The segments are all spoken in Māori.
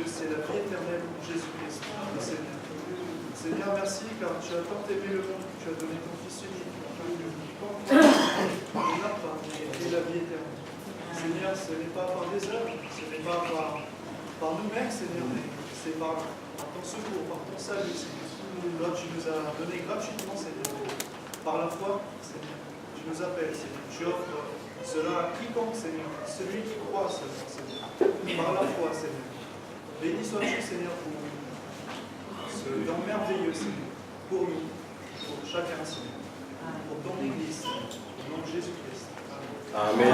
que c'est la vie éternelle pour Jésus-Christ, le Seigneur. Seigneur, merci car tu as tant aimé le monde, tu as donné ton Fils unique, afin que quiconque ne l'a pas, mais ait la vie éternelle. Seigneur, ce n'est pas par des œuvres, ce n'est pas par nous-mêmes, Seigneur, mais c'est par ton secours, par ton salut, Seigneur. Là, tu nous as donné gratuitement, Seigneur, par la foi, Seigneur. Tu nous appelles, Seigneur. Tu offres cela à quiconque, Seigneur, celui qui croit seulement, Seigneur, par la foi, Seigneur. Béni sois-tu, Seigneur, pour ce don merveilleux, Seigneur, pour nous, pour chacun, Seigneur, pour ton Église, au nom de Jésus-Christ. Amen.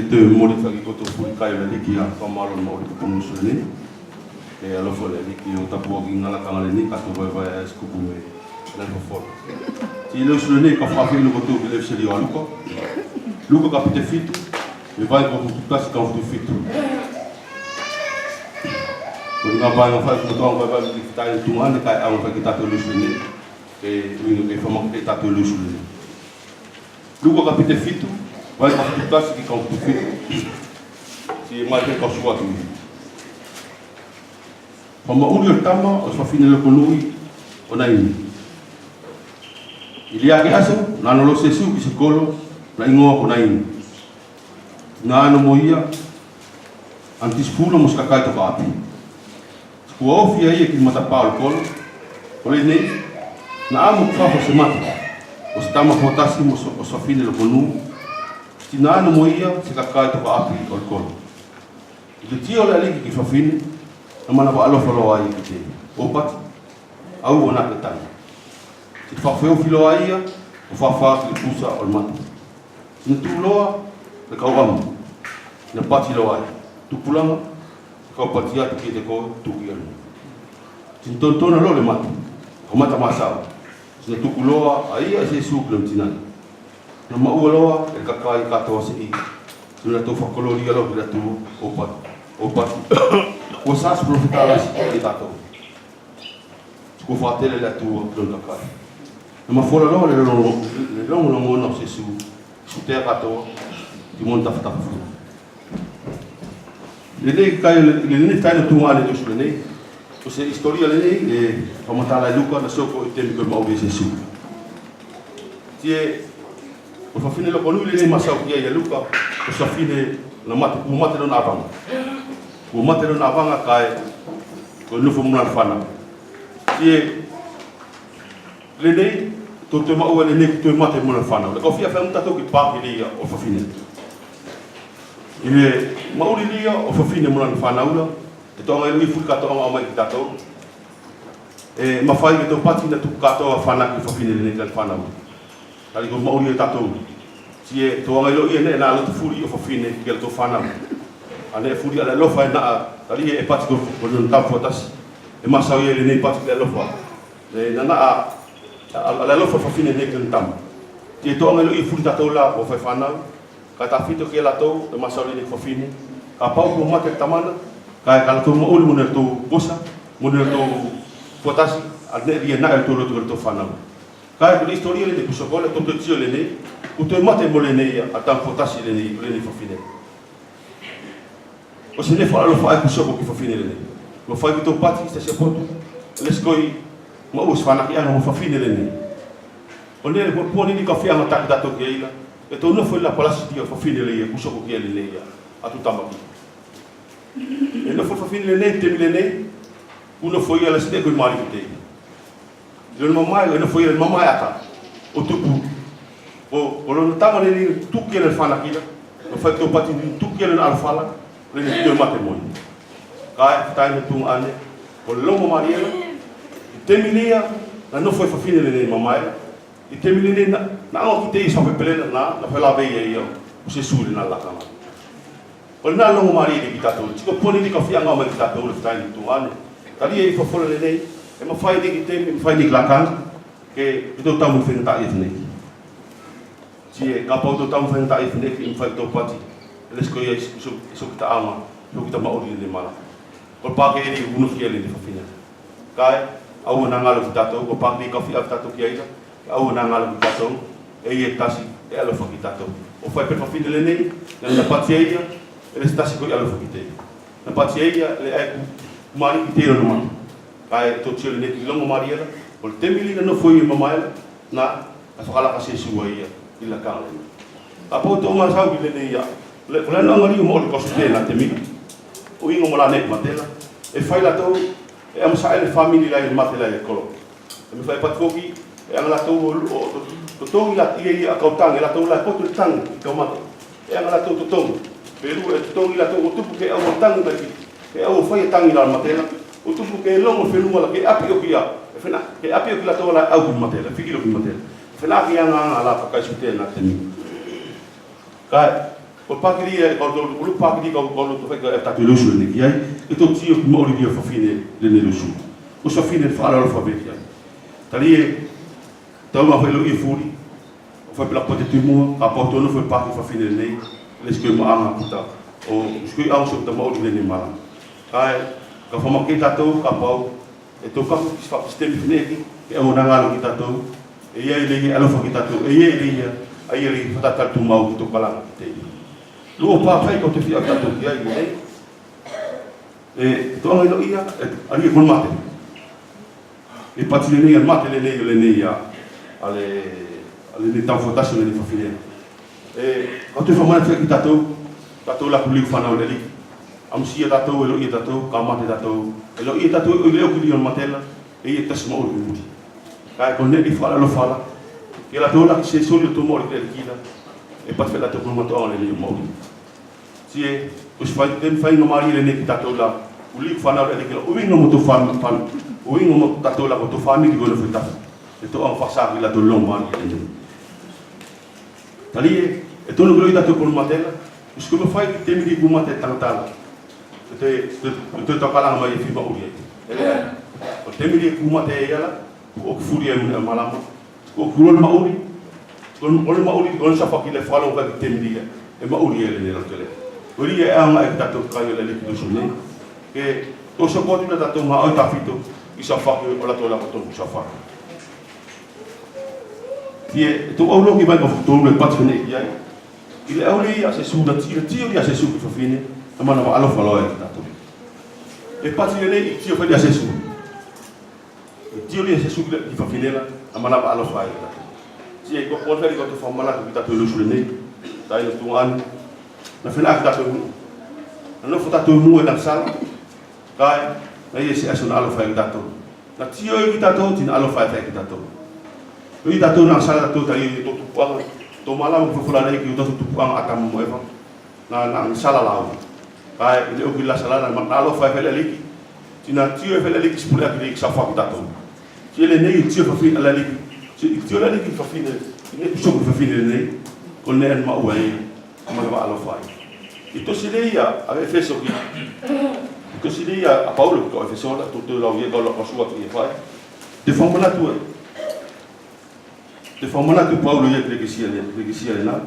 Te mori whaki koto puri kai la liki a whamaro na ori kupungu sule e alofo le liki o tapu o ki ngala kangale ni kato vai vai a eskupu me lefo fora. Ti leo sule ne ka whawhi luko tu ki leo seli o aluko. Luko ka pite fitu me vai ko tutasi ka utu fitu. Ko nga vai nga whai kuto ang vai vai ki fitai tungane kai ang whaki tato leo sule ne e wingo ke whamak ke tato leo sule ne. Luko ka pite fitu vai ka tutasi ki ka utu fitu. Si mai ke ka suatu. Pama uri o tama o whawhine loko nui o naini. I lia ke aso, na anolo se siu ki se kolo, na ingoa ko naini. Nga ano mo ia, antis pulo mo skakai to ka api. Kua ofi ia ki matapao le kolo, o le nei, na amo kwafo se mata, o se tama potasi mo o whawhine loko nui, si na ano mo ia se kakai to ka api o le kolo. I te tio le aliki ki whawhine, na mana wa alofa loa ai ki te opati, au o nake tani. Te whawheo whiloa ia, o whawha ki le pusa o le matu. Ina tū loa, le kau amu, ina pati loa ai. Tupulanga, kau pati ati ki te koe, tuki anu. Tina tontona lo le matu, o mata masao. Ina tuku loa, a ia se suku le mtinani. Na maua loa, e kakai katoa se i. Ina tō whakolori alo ki le tū opati. Opati. Ko sas profitalas e tato. Ko fatele la tua plon kakai. Na mafora lo le longo no mono se su te tato ti monta fata. Le nei kai le nei tai no tu ale tu nei. O se historia le nei e famata la Luca na soko e tempo mo be se su. Ti e o fa fine lo con lui le nei masau ki e Luca o sa fine na mate no na vanga. O matero na vanga kai ko no fomu na fana e le nei to te mau le nei to mate mo na fana le ko fia fa mta to ki pa ki lia o fa fine e mau lia o fa fine mo na fana ula e to ngai mi fuka to ma mai tato e ma fai ke to pati na tu ka to fana ki fa fine le nei ka fana ula ali ko mau lia tato si e to ngai lo ie ne na lo tu furi o fa fine ki to fana ane furi ala lofa na tali e pati ko no tampo tas e masau ele nei pati ala lofa e na ala lofa fa fine nei kan tam ti to ngelo i furi tatola o fa fana ka ta fito ke la to e masau ele fa fine ka pau ko mate tamana ka to mo ul mo to bosa mo to potasi ane ri na to fana ka ko historia le ko sokola to tio le nei o to mate mo le nei a tam potasi le nei fa fine. O se ne fa lo fa ku soko ki fa fine le. Lo fa ki to pati sta se poto. Le skoi ma us fa na ki ana mo fa fine le. O ne ko poni ni ka fi ana ta dato ki ila. E to no foi la palasi ti fa fine le ku soko ki le ya. A tu tamba ki. E no fa fine le te mi le. Uno foi ala ste ko mari ki te. Le mamma e no foi el mamma ata. O tupu. O lo tama le tu ki le fa na ki la. fai tō pati ni tuki ala na alfala, le ni tō mate moi. Kai, tai na tūng ane, o le longo mariela, I te milia, na no foi fafine le nei mamaela, I te milia na ango ki te isa pepelela na whela vei e iau, o se suri na lakama. O le na longo mariela ki tatou, tiko poni ni ka whianga o mai ki tatou le tai ni tūng ane. Tali e I whafole le nei, e ma whai ni ki te, ma whai ni ki lakanga, ke I tō tamu whenata I whenei. Cie, ka pau tō tamu whenata I whenei, I mwhai tō pati, e lesko ia iso ki ta ama, no ki ta maori le mala. Ko pake e ni unu kia le ni whawhina. Kai, au na ngalo ki tatou, ko pake ni kawhi au tatou ki aira, au na ngalo ki tatou, e ie tasi, e alofa ki tatou. O whai pe whawhina le nei, na pati e ia, e le tasi ko I alofa ki te. Na pati e ia, le ai kumari ki te rono mati. Kai, tō tio le nei ki longo mariela, o le temili na no foi I mamaela, na a whakalaka se sua ia, I la kāle. A pau tō masau ki le nei ia, le kulena angari mo le kosu te na temili. O ingo mo la nek matela, e whai la tau, e amasa e le family la I matela e kolo. E me whai patkoki, e anga la tau o tongi la ia a kautang, e la tau la potu le tangi I kaumate. E anga la tau tongi, peru e tongi la tau o tupu ke au o tangi la ki, ke au o whai e tangi la matela, o tupu ke longo whenua la ke api o ki a, e whena, ke api o ki la tau la au ki matela, whikiro ki matela. Whena ki anga la pakaisute na temi. Kai, ko pakiri e ko lu pakiri ko to fai ka tatu lusu ni ki ai e to tio ki mo ri fa fine le ne lusu o so fine fa la fa vecchia tali e to ma fa lu I furi o fa pela pote tu mo a porto no fa pakiri fa fine nei le ske mo anga puta o ske au so ta mo ri ne mala ai ka fa ma ke tato ka pau e to ka ki fa sistemi fine ki e o na ngalo ki tato e ia le alo fa ki tato e ia le ia ai le fa tatu mau to kala ki te Luo pa fai ko te fia tatou ki ai nei. E toanga ino ia, ali e kon mate. E pati le nei al mate le nei ale ni tau fotasi le ni fafine. E ko te famana fia ki tatou la kuli whanau le li. Amsia tatou e lo ia tatou, ka mate tatou. E lo ia tatou e leo ki li on matela, e ia tas mo uri muti. Kai kon ne li fala lo fala. Ke la tola ki se soli o to mori le kila. E pat fe la te kuma toa le mo. Sie os fai ten fai no mari le ne tatou la uli fana le ke o wingo mo to fan o wingo mo tatou la ko to fami ki go le feta. E to an fasa ki la to long mari le. Tali e to no gloi tatou ko matela. Os ko fai te mi di kuma te tangtala. Te to kala mai fi ba uri. Ele o te mi di kuma te yala o furi e malama. O kulo mauri kon ol mauri kon sa fakile falo ka temdia e mauri ele ne rotele ori e anga e tato kaio le ki sune ke to so poti na tato ma o tafito I sa fakile ola tola ko to sa fak tie to o lo ki vai ko to le pat fene ia ile auli a se su da tio ia se su ko fine ma na alo falo e tato e pat ile tio fa dia se su tio ia se su ki fa fine la ma na alo fa e Cie ko ko feri ko to famala ko ta to lusu nei dai no tuan na fela ka to no fota to mu na sala kai na yesi asun alo fa ta to na tio ki ta to tin alo fa ki ta to ri ta to na sala to tai to tuang to mala mo fula nei ki to tuang atam mo eva na sala lao kai ile o la sala na alo fa fela liki tina tio fela liki spula ki sa fa ki ta to cie le nei tio fa fi ala liki Tio la ki fafine, ne so ko fafine nei, con ne ma uai, ma va alo fai. I to sileia a Efeso ki. To sileia a Paulo ko Efeso la to la ie ko sua ki fai. De formula tu. De formula tu Paulo ie que sia na.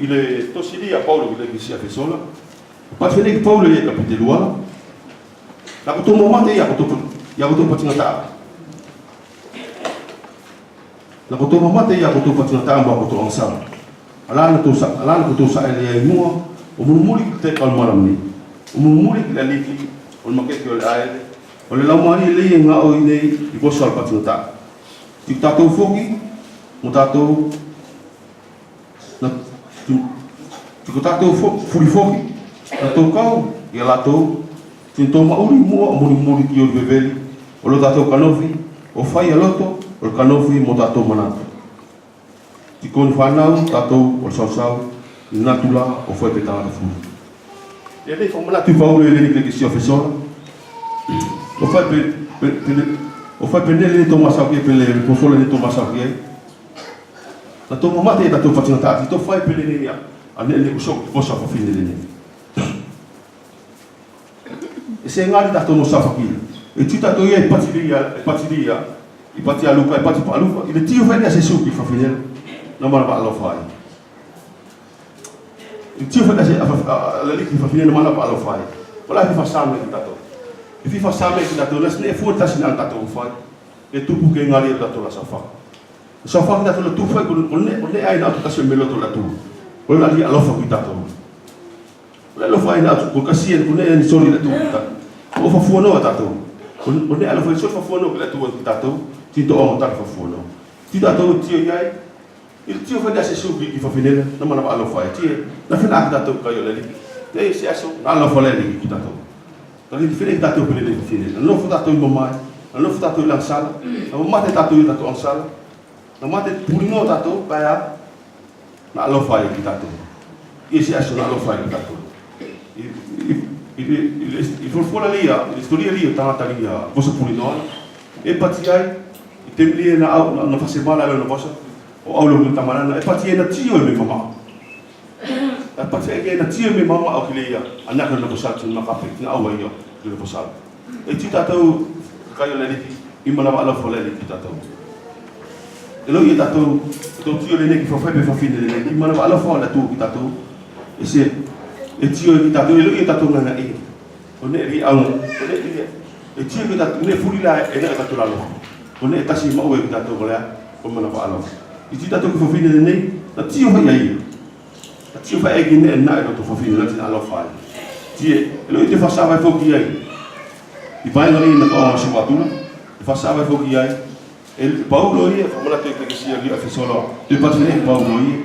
Il tossilia Paolo che si fa sola. Pa fene che Paolo è capitelua. La ko to momate ya ko to patinata. La ko to momate ya ko to patinata ba ko to ansa. Ala ko to sa ele mua o mumuri ki te kalmaram ni o mumuri ki la liki o makeke o le aele o le laumani le nga o nei I boso al patinata ti tatou foki mo tatou na ti tatou furi foki tatou kau ia latou ti to mauri mo o muri ki o beveli o lo tatou kanofi o fai aloto o kanofi mo tatou manatu ti kon fanau tatou o sausau natula o foi petala fu e lei como natu paulo ele que se ofesola o foi pendele to masa que pele po fola ni to masa que na to mate tatou fatina tati to foi pendele ni ane ko sok posa fa fine ni e se ngari tatou no safa ki e ti tatou ia patilia I pati aluka e pati paluka I le tio fai se suki fa fine na mara ba lo fai I tio fai se la liki fa fine na mara ba lo fai wala fi fa same ki tatou e fi fa same ki tatou nas ne fu ta sina tatou fai e tupu ke ngari tatou la safa safa ki tatou tu fai ko ne ai na ta se melo to la tu wala li alo fa ki tatou wala lo fai na ko kasien ko ne ni sori la tu o fa fu no tatou ko ne alo fa so fa fu no la tu ki tatou ti to o ta fa fu no ti tatou tio yai il tio fa se subi ki fa finele na mana alo fa ti na fina ka tatou ka yo le nei se aso na alo fa le ki tatou tali di fine tatou pele le finele no fa tatou mamai no fa tatou la sala na mate tatou tatou en sala na mate pulino tatou pa ya na alo fa ki tatou ese aso na alo fa ki tatou il faut fola lia storia lia tata lia posa pulino e patiai temli na fa semana le no posa o au lo tamarana e pati na tio me mama e pati e na tio me mama o kilia ana ka no posa na ka pe na au yo le posa e ti tatou ka yo le liti I mana ala fola le ti tatou e lo i tatou to tio le ne ki fa fa fine le I mana ala fola tu ki tatou e se e tio ki tatou e lo i tatou na e o ne ri au e tio ki tatou ne furi la e na tatou la lo o ne tasi ma o ki tatou la o mana ala I ti tatou ki fa fine nei na tio fa ia na tio fa e ki ne na e to fa fine na ti ala fa ti e lo I te fa sa vai fo ki ai I vai ngari na ko so atuna I fa sa vai fo ki ai e Paulo ia fa mala te ke sia ia fa solo te patine Paulo ia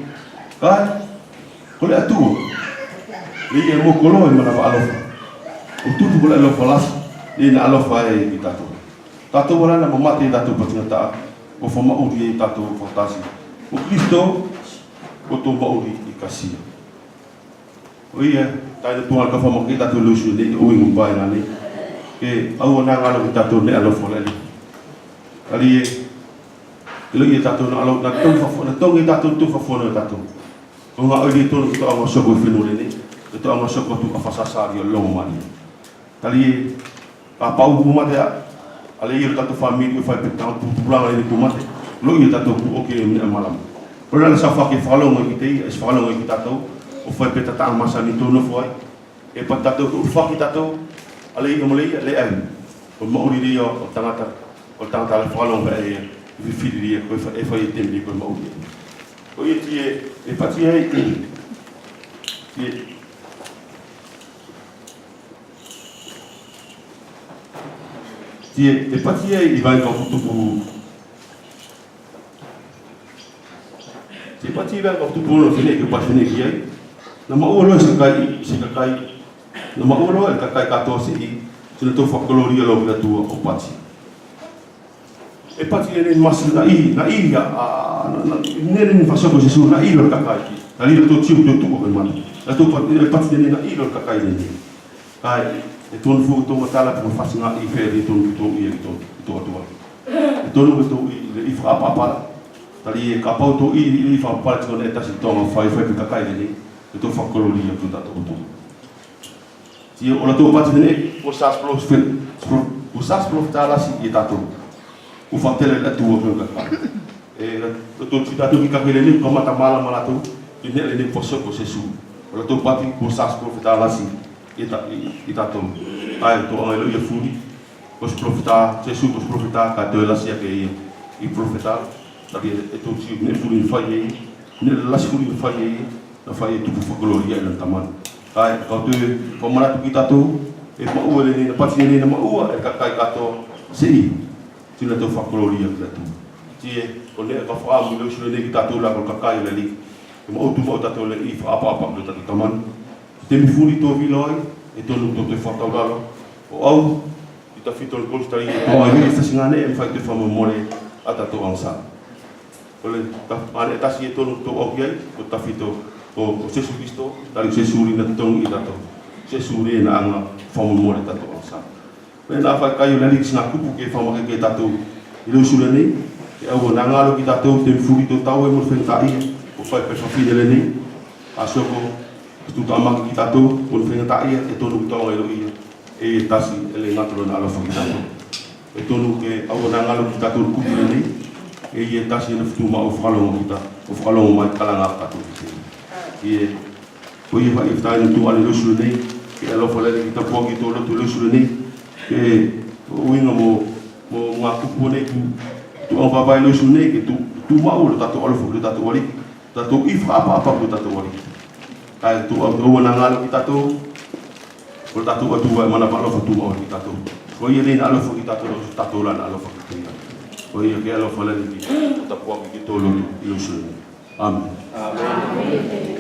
ka ko le atu le ia mo kolo e mana fa ala o tutu ko le lo fa la e na ala fa e ki tatou wala na mamate tatou patina ta o fa mauri e tatou fantasi o Cristo o to mauri I kasia o ia tai to ka fa mo ki tatou lo su le o ngi bai na le ke au na ngalo ki tatou le alo fo le ali e lo ia tatou na alo na to fa na to ngi tatou to fa fo na tatou o nga o li to to amo so ko finu le ni to amo so ko tu ka fa sa ri lo mani ali ka pau bu ma ale ia tatou family fai petang tu pulang le tu mate lo ia tatou o ke malam ora sa fa ke falo ngi te es falo ngi tatou o fai petang masa ni to no foi e pa tatou tu fa ki tatou ale ia mo le ai o mo ri dio o tangata le falo ngi e fili ko e fai tembi ko mo o ia ti e pati ai e pati ai vai ka tupu e pati vai ka tupu no fine ke pasine ki ai na maolo se kai na maolo e kai ka to se I tuna to fa gloria lo na tua o pati e pati ne mas na I ne ne fa so ko se na I lo ka kai na I to tiu to ko man na to pati ne na I lo ka kai ne kai e tonu fu to matala por fasina I feri tonu to I to e tonu to I fa papa tali e ka pau to I fa papa to ne ta si to fa ka kai ne e to fa kolonia to ta to ti o la to pati ne o sas pro tala si e tato o fa tele la tua ko ka e to ti tato ki ka kele ni ko mata mala to I ne le ne poso ko se su o la to pati o sas pro tala si e tatou ai to ai lo ia furi os profeta Jesus os profeta ka te la sia ke I profeta tapi e to si ne furi fai ne la furi fai na fai tu fu gloria na taman Kai kau tu pemeratu kita tu mau le ni pati ni mau kai kato sei sila tu fakroli kita tu tie ole ka fa mu le sila kita tu la ka kai le li mau tu mau tato le if apa tu tatu taman te mi furi to viloi e to lu to te fa tau dalo o au kita fitol konstari to ai sta singane e fa te fa mo mole ata to ansa ole ta ale ta si to lu to o ye to ta fito o Jesus Cristo dari sesuri na tong itato sesuri na ang famumore tato sa men afa kayo lalik sina kupu ke fama ke tato ilo sulani e au na ngalo kita to te furi to tawe mo fentai o fai pe fa fide leni asoko tu tama kita to mo fentai e to lu to ilo i e tasi ele ngatro na alo fa kita to e to lu ke au na ngalo kita to kupu leni e ye tasi na fu ma o falo kita o falo ma kala ngata to e o ia vai estar no tu ale lusu nei e alo fala kita poki to lo lusu nei e o inga mo nga kupu nei tu o vai lusu nei que tu mau lo tato alo fo tato wali tato if apa lo tato wali ai tu o na ngalo kita to o tato tu vai mana pa lo fo tu o kita to o ia nei alo fo kita to tato la alo fo kita o ia que alo fala ni ta poki to lo lusu nei amen. Amen.